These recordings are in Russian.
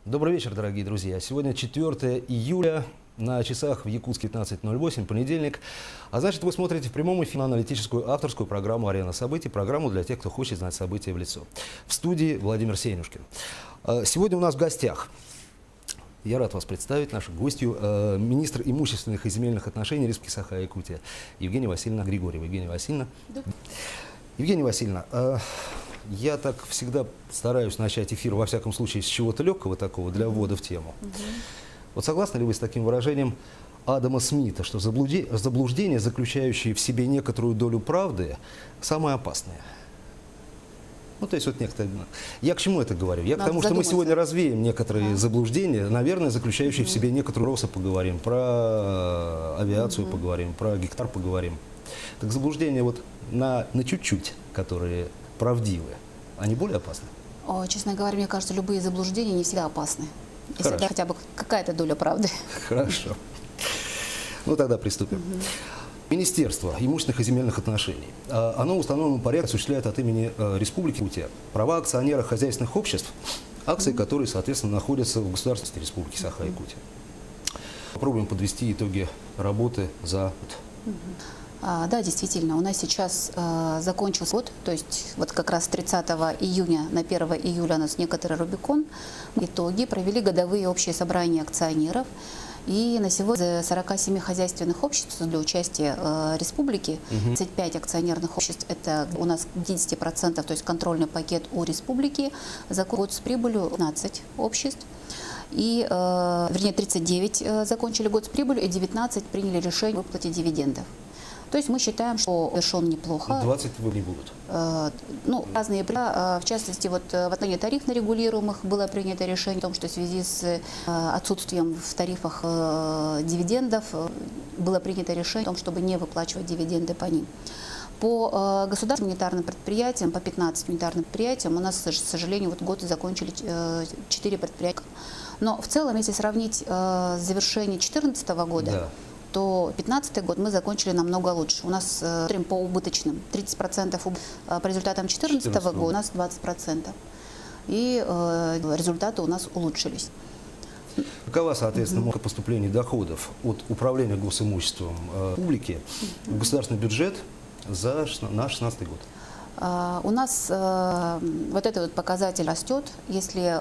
Добрый вечер, дорогие друзья. Сегодня 4 июля, на часах в Якутске 15:08, понедельник. А значит, вы смотрите в прямом эфире аналитическую авторскую программу «Арена событий», программу для тех, кто хочет знать события в лицо. В студии Владимир Сенюшкин. Сегодня у нас в гостях, я рад вас представить, нашу гостью, министр имущественных и земельных отношений Республики Саха-Якутия Евгения Васильевна Григорьева. Евгения Васильевна. Евгения Васильевна, я так всегда стараюсь начать эфир, во всяком случае, с чего-то легкого такого, для ввода в тему. Вот согласны ли вы с таким выражением Адама Смита, что заблуждение, заключающее в себе некоторую долю правды, самое опасное? Ну, то есть вот некоторые... Я к чему это говорю? Я к тому, что мы сегодня развеем некоторые заблуждения, наверное, заключающие в себе некоторую росы, поговорим, про авиацию поговорим, про гектар поговорим. Так заблуждения вот на чуть-чуть, которые правдивы, они более опасны? Честно говоря, мне кажется, любые заблуждения не всегда опасны. Если да, хотя бы какая-то доля правды. Хорошо. Ну тогда приступим. Министерство имущественных и земельных отношений. Оно в установленном порядке осуществляет от имени Республики Якутия права акционера хозяйственных обществ, акции, которые, соответственно, находятся в государственной Республике Саха-Якутия. Попробуем подвести итоги работы за год. Да, действительно, у нас сейчас закончился год, то есть вот как раз 30 июня на 1 июля у нас некоторый Рубикон. Итоги провели годовые общие собрания акционеров. И на сегодня 47 хозяйственных обществ для участия республики, 35 акционерных обществ, это у нас 10%, то есть контрольный пакет у республики, за год с прибылью 15 обществ. И, вернее, 39 закончили год с прибылью, и 19 приняли решение выплате дивидендов. То есть мы считаем, что решен неплохо. 20 не будут? Ну, разные. В частности, вот в отношении тарифно-регулируемых было принято решение о том, что в связи с отсутствием в тарифах дивидендов было принято решение о том, чтобы не выплачивать дивиденды по ним. По государственным унитарным предприятиям, по 15 унитарным предприятиям, у нас, к сожалению, вот год закончили 4 предприятия. Но в целом, если сравнить завершение 2014 года, да, то 2015 год мы закончили намного лучше. У нас по убыточным 30% по результатам 2014 года, у нас 20%. И результаты у нас улучшились. Какова, соответственно, поступление доходов от управления госимуществом публики в государственный бюджет за наш 2016 год? У нас вот этот вот показатель растет, если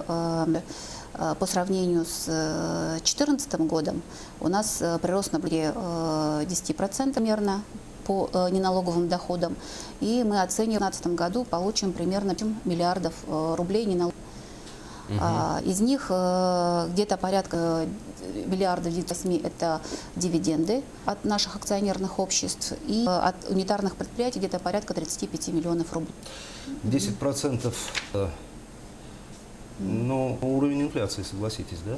по сравнению с 2014 годом у нас прирост на 10% примерно по неналоговым доходам. И мы оцениваем, в 2015 году получим примерно 7 миллиардов рублей неналоговых. Из них где-то порядка миллиарда 8 это дивиденды от наших акционерных обществ, и от унитарных предприятий где-то порядка 35 миллионов рублей. 10%, но уровень инфляции, согласитесь, да?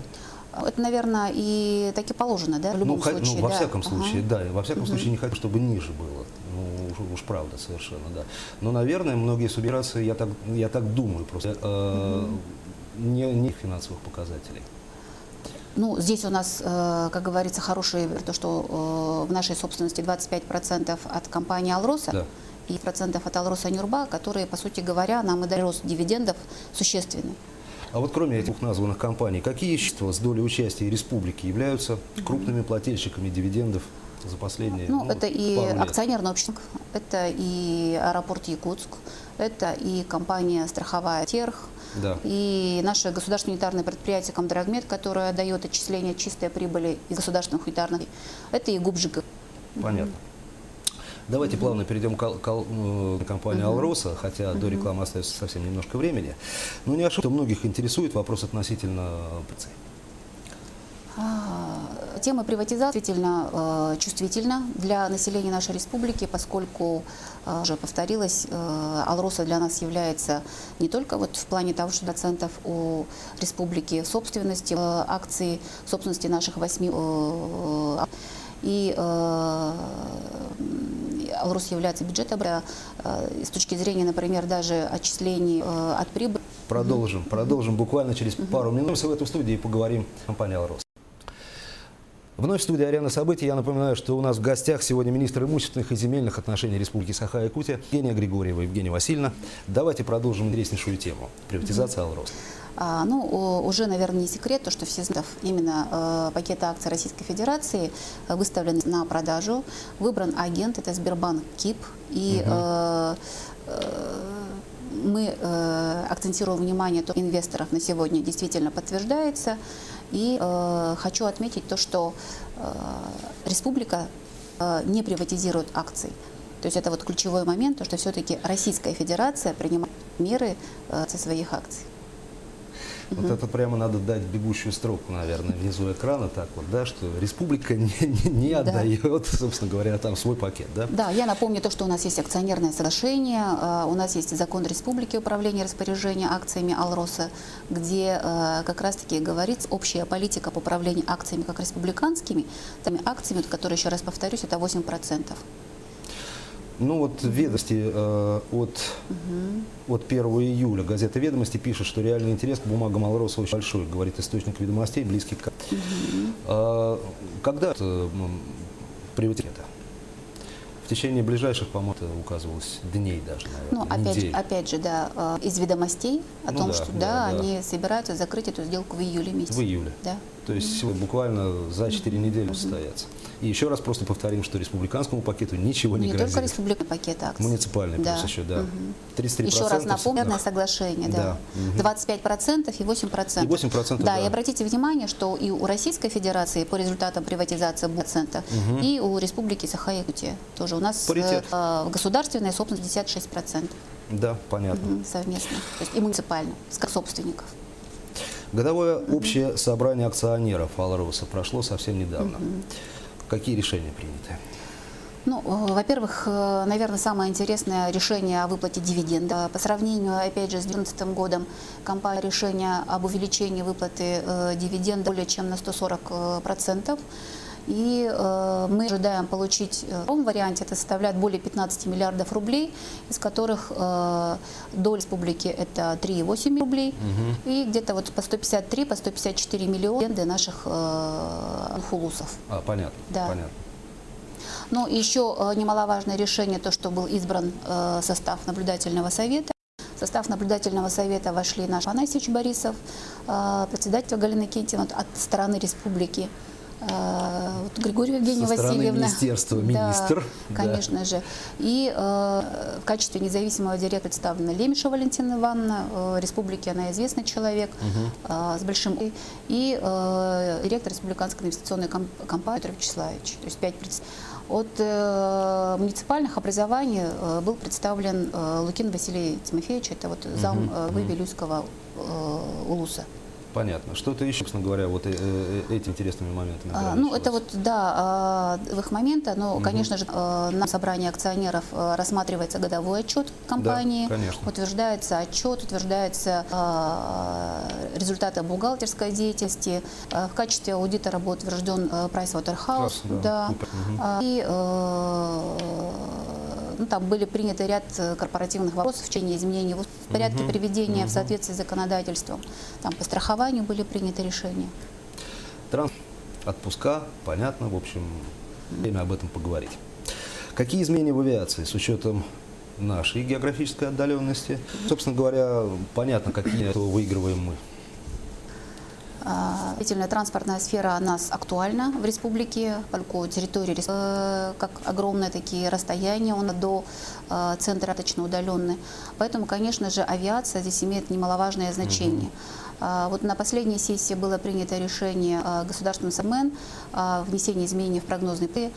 Это, наверное, и так и положено, да, в любом случае. Во всяком случае, да, во всяком случае не хочу, чтобы ниже было. Ну, уж правда, совершенно, да. Но, наверное, многие субъекты, я так думаю, просто не финансовых показателей. Ну, здесь у нас, как говорится, хорошее то, что в нашей собственности 25% от компании «Алроса», да, и процентов от «Алроса Нюрба», которые, по сути говоря, нам и дали рост дивидендов существенный. А вот кроме этих названных компаний, какие общества с долей участия республики являются крупными плательщиками дивидендов за последние это и акционерное общество, это и аэропорт Якутск, это и компания страховая Терх, да, и наше государственное унитарное предприятие Комдрагмет, которое дает отчисление чистой прибыли из государственных унитарных, это и ГУП-ЖК. Понятно. Давайте плавно перейдем к компании «Алроса», хотя до рекламы остается совсем немножко времени. Но не ошибка, многих интересует вопрос относительно ПЦ. Тема приватизации действительно чувствительна для населения нашей республики, поскольку, уже повторилось, «Алроса» для нас является не только вот в плане того, что процентов у республики собственности, акции собственности наших 8, и «Алрос» является бюджетом с точки зрения, например, даже отчислений от прибыли. Продолжим буквально через пару минут. В эту студию и поговорим о компании «Алрос». Вновь в студии «Арена событий». Я напоминаю, что у нас в гостях сегодня министр имущественных и земельных отношений Республики Саха-Якутия Евгения Григорьева. Евгения Васильевна, давайте продолжим интереснейшую тему – приватизация «Алроса». Уже, наверное, не секрет, то, что все знают, именно пакеты акций Российской Федерации выставлены на продажу. Выбран агент, это Сбербанк КИП. И мы акцентируем внимание, что инвесторов на сегодня действительно подтверждается. И хочу отметить то, что республика не приватизирует акции. То есть это вот ключевой момент, то, что все-таки Российская Федерация принимает меры со своих акций. Вот это прямо надо дать бегущую строку, наверное, внизу экрана, так вот, да, что республика не отдает, собственно говоря, там свой пакет, да? Да, я напомню то, что у нас есть акционерное соглашение, у нас есть закон республики управления и распоряжения акциями Алроса, где как раз-таки говорится общая политика по управлению акциями как республиканскими, теми акциями, которые, еще раз повторюсь, это 8%. Ну вот «Ведомости» от 1 июля газета «Ведомости» пишет, что реальный интерес к бумагам Алроса очень большой, говорит источник «Ведомостей», близкий к... Когда приватизация? В течение ближайших, по-моему, указывалось дней даже, наверное, недель. Опять же, да, из «Ведомостей» о том, что они собираются закрыть эту сделку в июле месяце. В июле. Да. То есть буквально за 4 недели состоятся. И еще раз просто повторим, что республиканскому пакету ничего не грозит. Не только республиканский пакет акций. Муниципальный плюс еще, да. 33%. Еще раз напомню, соглашение, да. 25% и 8%. И 8%, да. И обратите внимание, что и у Российской Федерации по результатам приватизации процента, и у Республики Саха-Якутия тоже. У нас государственная собственность 56%. Да, понятно. Совместно. То есть и муниципально, с собственников. Годовое общее собрание акционеров Алроса прошло совсем недавно. Какие решения приняты? Ну, во-первых, наверное, самое интересное решение о выплате дивиденда. По сравнению, опять же, с 2012 годом компания решение об увеличении выплаты дивиденда более чем на 140%. И мы ожидаем получить в том варианте, это составляет более 15 миллиардов рублей, из которых доля республики это 3,8 миллиарда рублей, и где-то вот по 153, по 154 миллиона для наших улусов. Понятно, да. Понятно. Ну, еще немаловажное решение, то, что был избран состав наблюдательного совета. В состав наблюдательного совета вошли наш Афанасьевич Борисов, председатель Галина Кентьевна от стороны республики, Григория Евгения Васильевна. Министерства, министр. Да, конечно же. И в качестве независимого директора представлена Лемешева Валентина Ивановна. Республике она известный человек, с большим... И директор республиканской инвестиционной компании Петр Вячеславович. То есть 5 представителей. От муниципальных образований был представлен Лукин Василий Тимофеевич, это вот зам Выбелюйского улуса. Понятно. Что-то еще, собственно говоря, вот этими интересными моментами? Это вот, да, в их моменты, но, конечно же, на собрании акционеров рассматривается годовой отчет компании, да, утверждается отчет, утверждаются результаты бухгалтерской деятельности. В качестве аудитора был утвержден PricewaterhouseCoopers, да. И там были приняты ряд корпоративных вопросов в течение изменений в порядке приведения в соответствии с законодательством. Там по страхованию были приняты решения. Отпуска, понятно, в общем, время об этом поговорить. Какие изменения в авиации с учетом нашей географической отдаленности? Собственно говоря, понятно, какие выигрываем мы. Транспортная сфера у нас актуальна в республике, поскольку территории, как огромные такие расстояния, он до центра достаточно удаленный. Поэтому, конечно же, авиация здесь имеет немаловажное значение. Вот на последней сессии было принято решение государственным совмем о внесении изменений в прогнозный план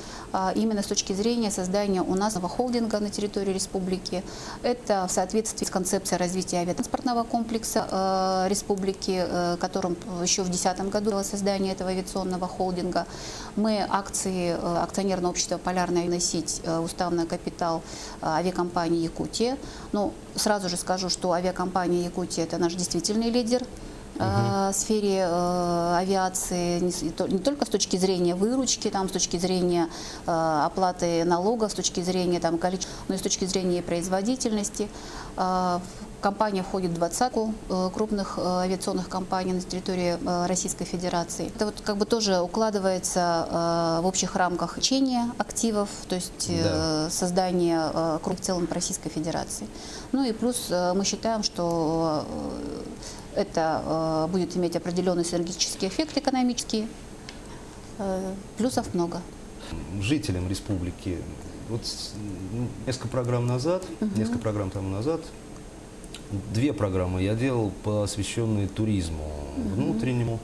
именно с точки зрения создания у нас нового холдинга на территории республики. Это в соответствии с концепцией развития авиатранспортного комплекса республики, которым еще в 2010 году было создание этого авиационного холдинга. Мы акции акционерного общества «Полярная авиасеть», уставный капитал авиакомпании «Якутия». Ну, сразу же скажу, что авиакомпания «Якутия» – это наш действительный лидер в сфере авиации, не только с точки зрения выручки, с точки зрения оплаты налогов, с точки зрения количества, но и с точки зрения производительности. Компания входит в двадцатку крупных авиационных компаний на территории Российской Федерации. Это вот тоже укладывается в общих рамках лечения активов, то есть создание круга в целом Российской Федерации. Ну и плюс мы считаем, что Это будет иметь определенный синергетический эффект экономический. Плюсов много. Жителям республики, вот несколько программ тому назад, 2 программы я делал, посвященные туризму, внутреннему,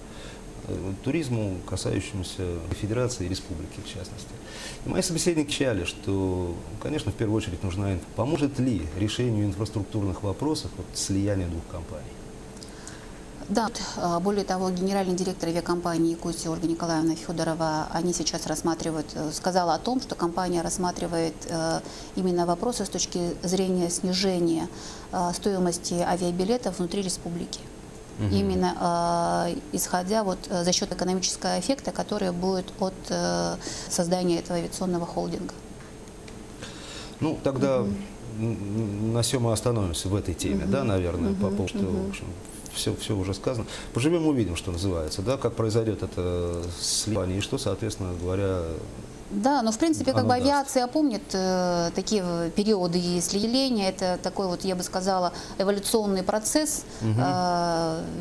туризму, касающемуся Федерации и Республики, в частности. И мои собеседники считали, что, конечно, в первую очередь нужна поможет ли решению инфраструктурных вопросов слияние 2 компаний? Да, более того, генеральный директор авиакомпании Якутии Ольга Николаевна Федорова, они сейчас рассматривают, сказала о том, что компания рассматривает именно вопросы с точки зрения снижения стоимости авиабилетов внутри республики. Именно исходя за счет экономического эффекта, который будет от создания этого авиационного холдинга. Ну, тогда на сём мы остановимся в этой теме, да, наверное, по поводу, в общем, все уже сказано. Поживем, увидим, что называется, да, как произойдет это слияние и что, соответственно говоря. Да, но в принципе как бы даст. авиация помнит такие периоды слияния. Это такой вот, я бы сказала, эволюционный процесс.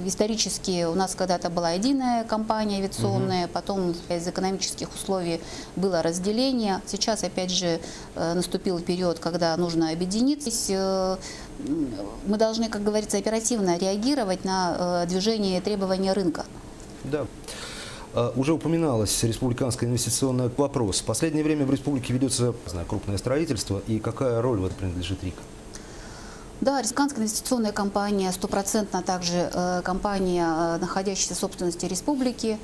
Исторически у нас когда-то была единая компания авиационная, потом из экономических условий было разделение. Сейчас опять же наступил период, когда нужно объединиться. Мы должны, как говорится, оперативно реагировать на движение и требования рынка. Да. Уже упоминалось республиканское инвестиционный вопрос. В последнее время в республике ведется крупное строительство. И какая роль в этом принадлежит РИК? Да, республиканская инвестиционная компания, стопроцентно также компания, находящаяся в собственности республики.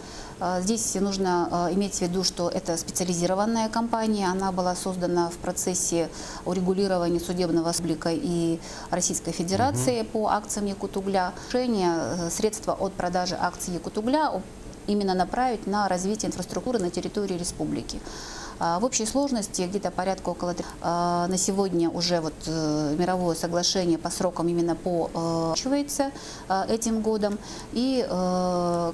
Здесь нужно иметь в виду, что это специализированная компания. Она была создана в процессе урегулирования судебного республика и Российской Федерации по акциям Якутугля. Решение средства от продажи акций Якутугля именно направить на развитие инфраструктуры на территории республики. В общей сложности где-то порядка около на сегодня уже вот мировое соглашение по срокам именно почивается этим годом, и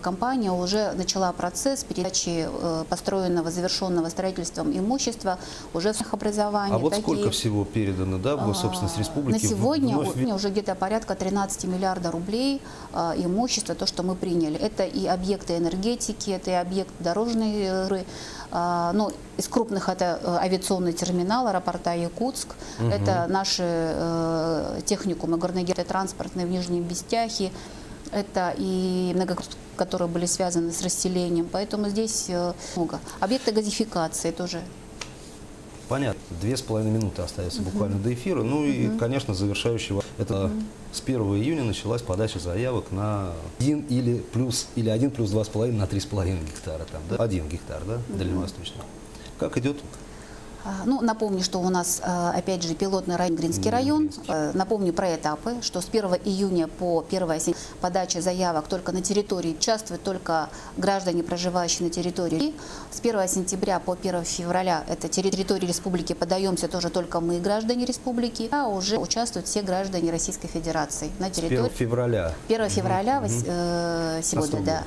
компания уже начала процесс передачи построенного, завершенного строительством имущества уже в образовании. А вот сколько всего передано, да, в собственность республики? На сегодня уже где-то порядка 13 миллиардов рублей имущества, то, что мы приняли. Это и объекты энергетики, это и объект дорожной, ну, из крупных это авиационный терминал, аэропорта Якутск, это наши техникумы горно-транспортные в Нижнем Бестяхе, это и многокрупные, которые были связаны с расселением, поэтому здесь много. Объекты газификации тоже. Понятно. 2,5 минуты остается буквально до эфира. Ну и, конечно, завершающего. Это с 1 июня началась подача заявок на 1 плюс 2,5 на 3,5 гектара. Там, да? 1 гектар, да, дальневосточный. Как идет? Ну, напомню, что у нас, опять же, пилотный район Гринский район. Напомню про этапы, что с 1 июня по 1 сентября подача заявок только на территории участвуют только граждане, проживающие на территории. С 1 сентября по 1 февраля, это территории республики, подаемся тоже только мы, граждане республики, а уже участвуют все граждане Российской Федерации на территории. 1 февраля. 1 февраля сегодня, да.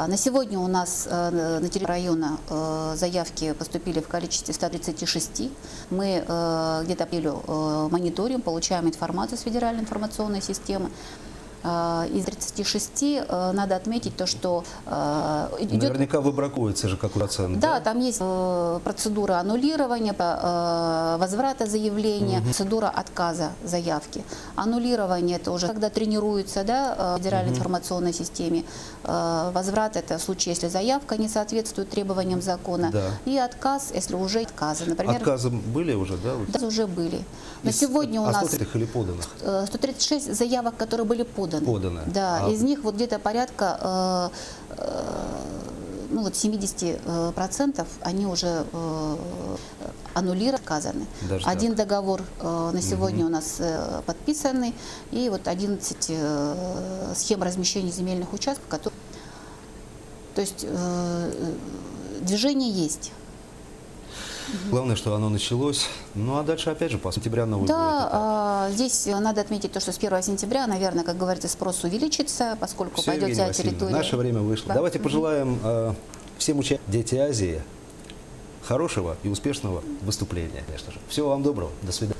На сегодня у нас на территории района заявки поступили в количестве 136. Мы где-то мониторим, получаем информацию с федеральной информационной системы. Из 36 надо отметить то, что идет... Наверняка выбракуется же какой процент. Да, там есть процедура аннулирования, возврата заявления, процедура отказа заявки. Аннулирование – это уже когда тренируется, да, в федеральной информационной системе. Возврат – это в случае, если заявка не соответствует требованиям закона. Да. И отказ, если уже отказы. Например, отказы были уже, да? Да, уже были. На сегодня у нас 130 или поданных? 136 заявок, которые были поданы. Да, из них вот где-то порядка 70% они уже аннулированы, отказаны. Даже 1 так. договор на сегодня у нас подписанный, и вот 11 схем размещения земельных участков, которые... То есть движение есть. Главное, что оно началось. Ну а дальше, опять же, по сентября новый Да, здесь надо отметить то, что с 1 сентября, наверное, как говорится, спрос увеличится, поскольку все, пойдет вся территория. Наше время вышло. Да. Давайте пожелаем всем участникам Дети Азии хорошего и успешного выступления, конечно же. Всего вам доброго. До свидания.